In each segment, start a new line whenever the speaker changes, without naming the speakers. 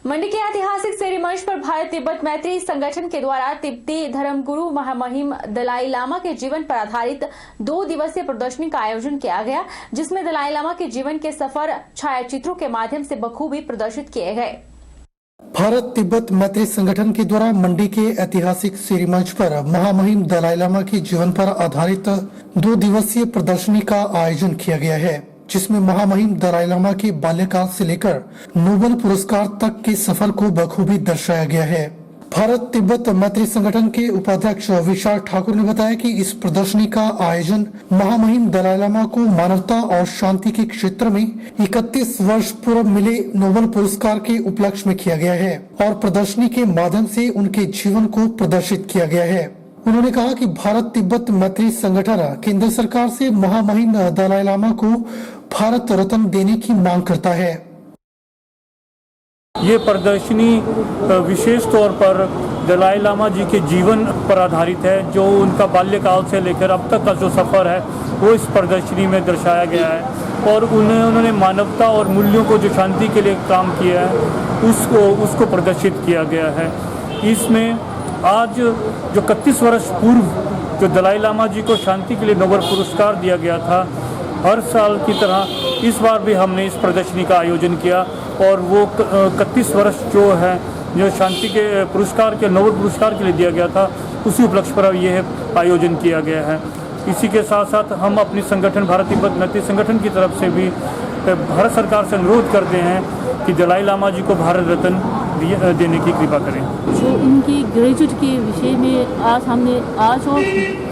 मंडी के ऐतिहासिक सेरी मंच पर भारत तिब्बत मैत्री संगठन के द्वारा तिब्बती धर्मगुरु महामहिम दलाई लामा के जीवन पर आधारित 2 दिवसीय प्रदर्शनी का आयोजन किया गया, जिसमें दलाई लामा के जीवन के सफर छायाचित्रों के माध्यम से बखूबी प्रदर्शित किए गए।
भारत तिब्बत मैत्री संगठन के द्वारा मंडी के ऐतिहासिक सेरी मंच पर महामहिम दलाई लामा के जीवन पर आधारित 2 दिवसीय प्रदर्शनी का आयोजन किया गया है, जिसमें महामहिम दलाई लामा के बाल्यकाल से लेकर नोबेल पुरस्कार तक के सफर को बखूबी दर्शाया गया है। भारत तिब्बत मैत्री संगठन के उपाध्यक्ष विशाल ठाकुर ने बताया कि इस प्रदर्शनी का आयोजन महामहिम दलाई लामा को मानवता और शांति के क्षेत्र में 31 वर्ष पूर्व मिले नोबेल पुरस्कार के उपलक्ष्य में किया गया है और प्रदर्शनी के माध्यम से उनके जीवन को प्रदर्शित किया गया है। उन्होंने कहा कि भारत तिब्बत मैत्री संगठन केंद्र सरकार से महामहिम दलाई लामा को भारत रत्न देने की मांग करता है।
ये प्रदर्शनी विशेष तौर पर दलाई लामा जी के जीवन पर आधारित है। जो उनका बाल्यकाल से लेकर अब तक का जो सफ़र है वो इस प्रदर्शनी में दर्शाया गया है और उन्होंने मानवता और मूल्यों को जो शांति के लिए काम किया है उसको प्रदर्शित किया गया है। इसमें आज जो 31 वर्ष पूर्व जो दलाई लामा जी को शांति के लिए नोबेल पुरस्कार दिया गया था, हर साल की तरह इस बार भी हमने इस प्रदर्शनी का आयोजन किया और वो 31 वर्ष जो है जो शांति के पुरस्कार के नोबेल पुरस्कार के लिए दिया गया था, उसी उपलक्ष्य पर यह आयोजन किया गया है। इसी के साथ साथ हम अपनी संगठन भारत तिब्बत मैत्री संगठन की तरफ से भी भारत सरकार से अनुरोध करते हैं कि दलाई लामा जी को भारत रत्न देने की कृपा करें।
जो इनकी ग्रेजुएट के विषय में हमने आज और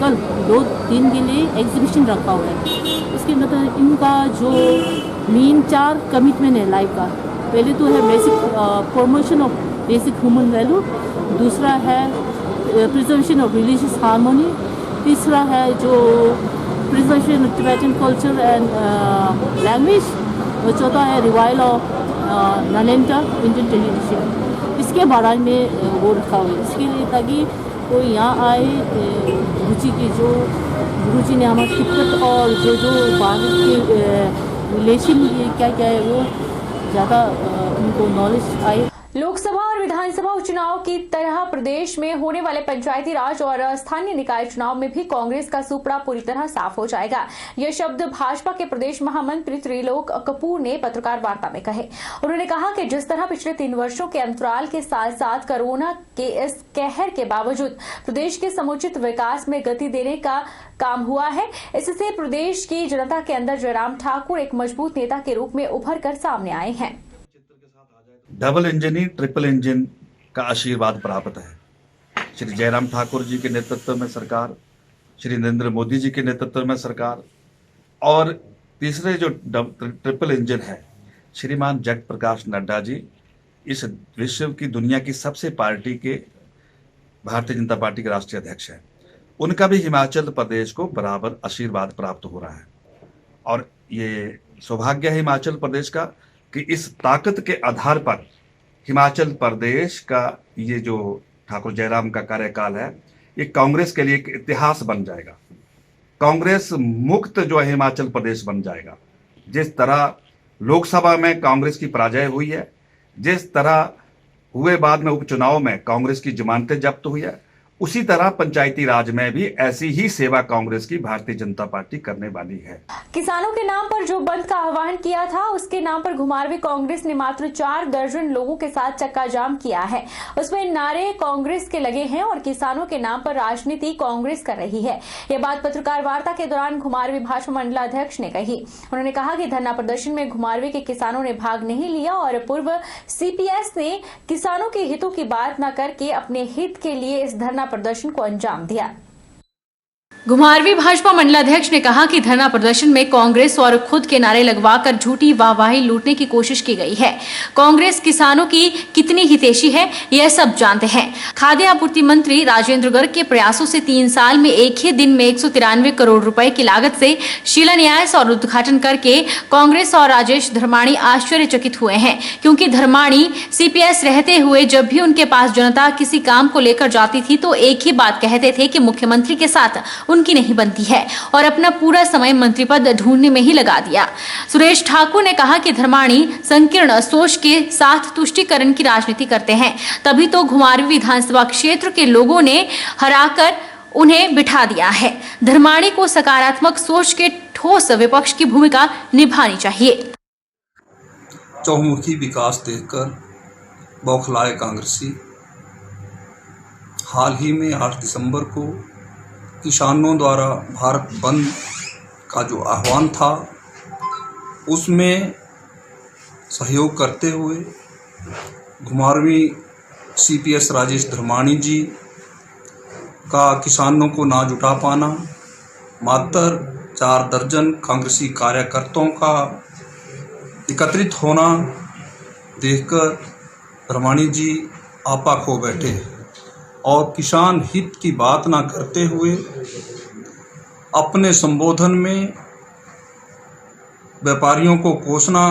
कल 2 दिन के लिए एग्जीबिशन रखा हुआ है। इसके मतलब इनका जो मेन 4 कमिटमेंट है लाइफ का, पहले तो है basic promotion of basic human value, दूसरा है प्रिजर्वेशन ऑफ रिलीजियस हार्मोनी, तीसरा है जो preservation of Tibetan culture and language, और चौथा है revival of Nalanda Indian tradition. इसके बारे में वो रखा हुआ है, इसके लिए ताकि कोई यहाँ आए गुरुजी की जो गुरुजी ने हमारे तिब्बत और जो भारत के रिलेशन क्या क्या है वो ज़्यादा उनको नॉलेज आए।
लोकसभा और विधानसभा उपचुनाव की तरह प्रदेश में होने वाले पंचायती राज और स्थानीय निकाय चुनाव में भी कांग्रेस का सुपड़ा पूरी तरह साफ हो जाएगा। यह शब्द भाजपा के प्रदेश महामंत्री त्रिलोक कपूर ने पत्रकार वार्ता में कहे। उन्होंने कहा कि जिस तरह पिछले 3 वर्षों के अंतराल के साथ साथ कोरोना के इस कहर के बावजूद प्रदेश के समुचित विकास में गति देने का काम हुआ है, इससे प्रदेश की जनता के अंदर जयराम ठाकुर एक मजबूत नेता के रूप में उभर कर सामने आए हैं।
डबल इंजन ही ट्रिपल इंजन का आशीर्वाद प्राप्त है। श्री जयराम ठाकुर जी के नेतृत्व में सरकार, श्री नरेंद्र मोदी जी के नेतृत्व में सरकार, और तीसरे जो ट्रिपल इंजन है श्रीमान जगत प्रकाश नड्डा जी, इस विश्व की दुनिया की सबसे पार्टी के भारतीय जनता पार्टी के राष्ट्रीय अध्यक्ष हैं। उनका भी हिमाचल प्रदेश को बराबर आशीर्वाद प्राप्त हो रहा है और ये सौभाग्य है हिमाचल प्रदेश का कि इस ताकत के आधार पर हिमाचल प्रदेश का ये जो ठाकुर जयराम का कार्यकाल है ये कांग्रेस के लिए एक इतिहास बन जाएगा। कांग्रेस मुक्त जो है हिमाचल प्रदेश बन जाएगा। जिस तरह लोकसभा में कांग्रेस की पराजय हुई है, जिस तरह हुए बाद में उपचुनाव में कांग्रेस की जमानतें जब्त हुई है, उसी तरह पंचायती राज में भी ऐसी ही सेवा कांग्रेस की भारतीय जनता पार्टी करने वाली है।
किसानों के नाम पर जो बंद का आह्वान किया था, उसके नाम पर घुमारवीं कांग्रेस ने मात्र 4 दर्जन लोगों के साथ चक्का जाम किया है। उसमें नारे कांग्रेस के लगे हैं और किसानों के नाम पर राजनीति कांग्रेस कर रही है। ये बात पत्रकार वार्ता के दौरान घुमारवीं भाजपा मंडलाध्यक्ष ने कही। उन्होंने कहा कि धरना प्रदर्शन में घुमारवीं के किसानों ने भाग नहीं लिया और पूर्व सीपीएस ने किसानों के हितों की बात न करके अपने हित के लिए इस धरना प्रदर्शन को अंजाम दिया।
घुमारवीं भाजपा मंडलाध्यक्ष ने कहा कि धरना प्रदर्शन में कांग्रेस और खुद के नारे लगवाकर झूठी वाहवाही लूटने की कोशिश की गई है। कांग्रेस किसानों की कितनी हितैषी है यह सब जानते हैं। खाद्य आपूर्ति मंत्री राजेंद्र गर्ग के प्रयासों से 3 साल में एक ही दिन में 193 करोड़ रुपए की लागत से शिलान्यास और उद्घाटन करके कांग्रेस और राजेश धर्माणी आश्चर्यचकित हुए हैं, क्योंकि धर्माणी सीपीएस रहते हुए जब भी उनके पास जनता किसी काम को लेकर जाती थी तो एक ही बात कहते थे कि मुख्यमंत्री के साथ उनकी नहीं बनती है और अपना पूरा समय मंत्री पद ढूंढने में ही लगा दिया। सुरेश ठाकुर ने कहा कि धर्माणी संकीर्ण सोच के साथ तुष्टीकरण की राजनीति करते हैं, तभी तो घुमारवीं विधानसभा क्षेत्र के लोगों ने हराकर उन्हें बिठा दिया है। धर्माणी को सकारात्मक सोच के ठोस विपक्ष की भूमिका निभानी चाहिए।
चौमुखी विकास देखकर बौखलाए कांग्रेसी। हाल ही में 8 दिसंबर को किसानों द्वारा भारत बंद का जो आह्वान था, उसमें सहयोग करते हुए घुमारवीं CPS राजेश धर्माणी जी का किसानों को ना जुटा पाना, मात्र 4 दर्जन कांग्रेसी कार्यकर्ताओं का एकत्रित होना देखकर धर्माणी जी आपा खो बैठे और किसान हित की बात ना करते हुए अपने संबोधन में व्यापारियों को कोसना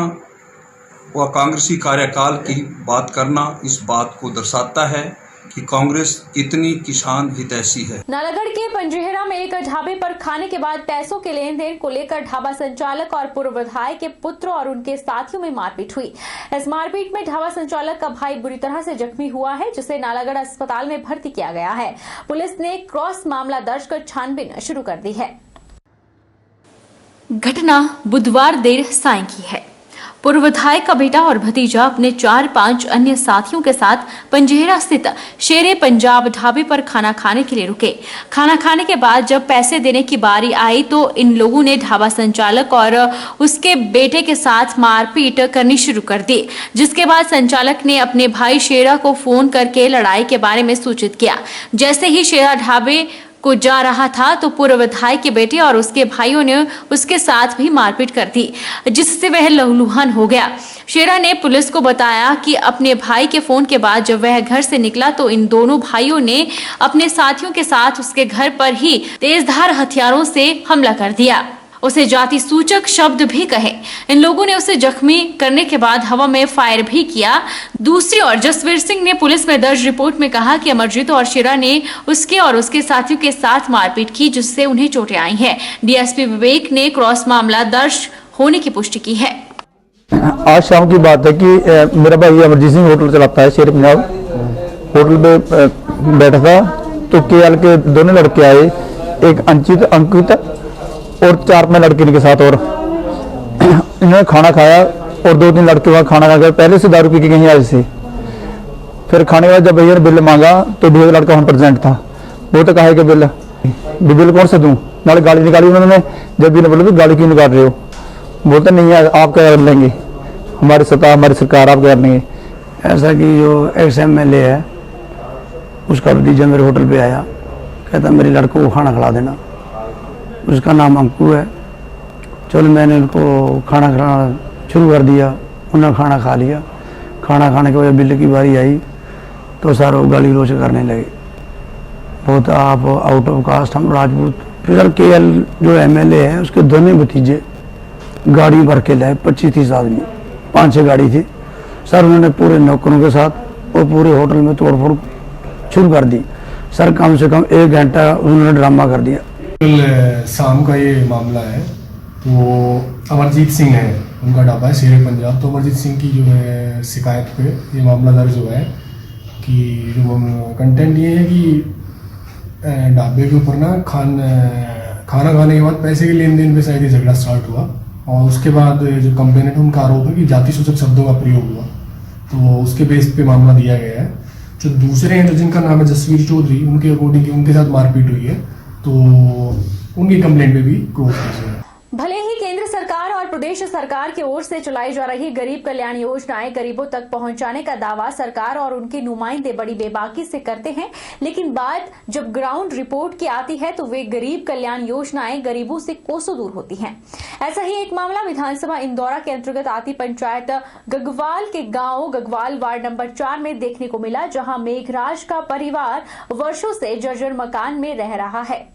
व कांग्रेसी कार्यकाल की बात करना इस बात को दर्शाता है कि कांग्रेस कितनी किसान हितैषी है।
नालागढ़ के पंजहेरा में एक ढाबे पर खाने के बाद पैसों के लेन देन को लेकर ढाबा संचालक और पूर्व विधायक के पुत्र और उनके साथियों में मारपीट हुई। इस मारपीट में ढाबा संचालक का भाई बुरी तरह से जख्मी हुआ है, जिसे नालागढ़ अस्पताल में भर्ती किया गया है। पुलिस ने क्रॉस मामला दर्ज कर छानबीन शुरू कर दी है।
घटना बुधवार देर सायं की है। पूर्व विधायक का बेटा और भतीजा अपने 4-5 अन्य साथियों के साथ पंजहेरा स्थित शेरे पंजाब ढाबे पर खाना खाने के लिए रुके। खाना खाने के बाद जब पैसे देने की बारी आई तो इन लोगों ने ढाबा संचालक और उसके बेटे के साथ मारपीट करनी शुरू कर दी, जिसके बाद संचालक ने अपने भाई शेरा को फोन करके लड़ाई के बारे में सूचित किया। जैसे ही शेरा ढाबे को जा रहा था तो पूर्व विधायक के बेटे और उसके भाइयों ने उसके साथ भी मारपीट कर दी, जिससे वह लहूलुहान हो गया। शेरा ने पुलिस को बताया कि अपने भाई के फोन के बाद जब वह घर से निकला तो इन दोनों भाइयों ने अपने साथियों के साथ उसके घर पर ही तेजधार हथियारों से हमला कर दिया, उसे जाति सूचक शब्द भी कहे। इन लोगों ने उसे जख्मी करने के बाद हवा में फायर भी किया। दूसरी ओर जसवीर सिंह ने पुलिस में दर्ज रिपोर्ट में कहा कि अमरजीत और शेरा ने उसके और उसके साथियों के साथ मारपीट की, जिससे उन्हें चोटें आई हैं। डीएसपी विवेक ने क्रॉस मामला दर्ज होने की पुष्टि की है।
आज शाम की बात है कि मेरा भाई अमरजीत सिंह होटल चलाता है, शेर पंजाब होटल पे बैठा था तो केएल के दोनों लड़के आए, एक अंकित और 4-5 लड़के इनके साथ, और इन्होंने खाना खाया और 2-3 लड़के वहाँ खाना खाकर पहले से दारू पी के गए आज से। फिर खाने के बाद जब भैया ने बिल मांगा तो भैया लड़का वहाँ प्रेजेंट था। वो तो कहा कि बिल कौन से दूं, नाले गाड़ी निकाली उन्होंने। जब भी बोला गाड़ी क्यों निकाल रहे हो, बोलते नहीं है आप क्या कर लेंगे, हमारी सत्ता हमारी सरकार आप क्या कर लेंगे। ऐसा कि जो एक्स MLA है उसका भतीजा मेरे होटल पे आया, कहता मेरे लड़कों को खाना खिला देना। उसका नाम अंकु है। चलो मैंने उनको खाना खिलाना शुरू कर दिया, उन्होंने खाना खा लिया। खाना खाने के बाद बिल की बारी आई तो सारे गाली गलौज करने लगे, बहुत आप आउट ऑफ कास्ट हम राजपूत। फिर KL जो MLA है उसके दोनों भतीजे गाड़ी भर के लाए, 25-30 आदमी, 5-6 गाड़ी थी सर। उन्होंने पूरे नौकरों के साथ और पूरे होटल में तोड़फोड़ शुरू कर दी सर। कम से कम 1 घंटा उन्होंने ड्रामा कर दिया।
कल शाम का ये मामला है, तो अमरजीत सिंह है, उनका ढाबा है शेरे पंजाब। तो अमरजीत सिंह की जो है शिकायत पे ये मामला दर्ज हुआ है कि जो कंटेंट ये है कि ढाबे के ऊपर ना खाना खाने के बाद पैसे के लेन देन पे शायद ये झगड़ा स्टार्ट हुआ और उसके बाद जो कंप्लेनेंट उनका आरोप है कि जाति सूचक शब्दों का प्रयोग हुआ, तो उसके बेस पे मामला दिया गया है। जो दूसरे हैं जिनका नाम है जसवीर चौधरी, उनके अकॉर्डिंग उनके साथ मारपीट हुई है, तो उनकी कंप्लेंट पे भी क्लोज कीजिए।
भले ही केंद्र सरकार और प्रदेश सरकार की ओर से चलाई जा रही गरीब कल्याण योजनाएं गरीबों तक पहुंचाने का दावा सरकार और उनके नुमाइंदे बड़ी बेबाकी से करते हैं, लेकिन बात जब ग्राउंड रिपोर्ट की आती है तो वे गरीब कल्याण योजनाएं गरीबों से कोसों दूर होती हैं। ऐसा ही एक मामला विधानसभा इंदौरा के अंतर्गत आती पंचायत गगवाल के गांव गगवाल वार्ड नंबर 4 में देखने को मिला, जहां मेघराज का परिवार वर्षों से जर्जर मकान में रह रहा है।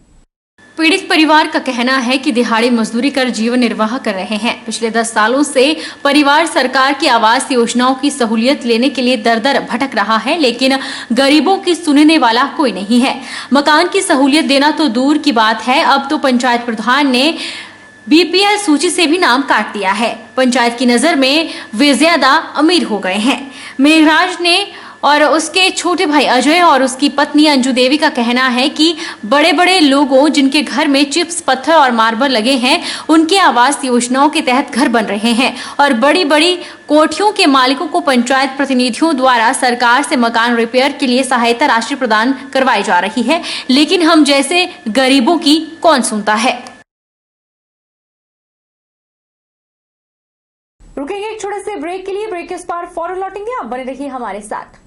पीड़ित परिवार का कहना है कि दिहाड़ी मजदूरी कर जीवन निर्वाह कर रहे हैं। पिछले 10 सालों से परिवार सरकार की आवास योजनाओं की सहूलियत लेने के लिए दर-दर भटक रहा है, लेकिन गरीबों की सुनने वाला कोई नहीं है। मकान की सहूलियत देना तो दूर की बात है, अब तो पंचायत प्रधान ने बीपीएल सूची से भी नाम काट दिया है। पंचायत की नजर में वे ज्यादा अमीर हो गए हैं। मेघराज ने और उसके छोटे भाई अजय और उसकी पत्नी अंजू देवी का कहना है कि बड़े बड़े लोगों जिनके घर में चिप्स, पत्थर और मार्बल लगे हैं, उनके आवास योजनाओं के तहत घर बन रहे हैं और बड़ी बड़ी कोठियों के मालिकों को पंचायत प्रतिनिधियों द्वारा सरकार से मकान रिपेयर के लिए सहायता राशि प्रदान करवाई जा रही है, लेकिन हम जैसे गरीबों की कौन सुनता है।
रुकेंगे एक छोटे से ब्रेक के लिए। ब्रेक के उस पार फौरन लौटेंगे, आप बने रहिए हमारे साथ।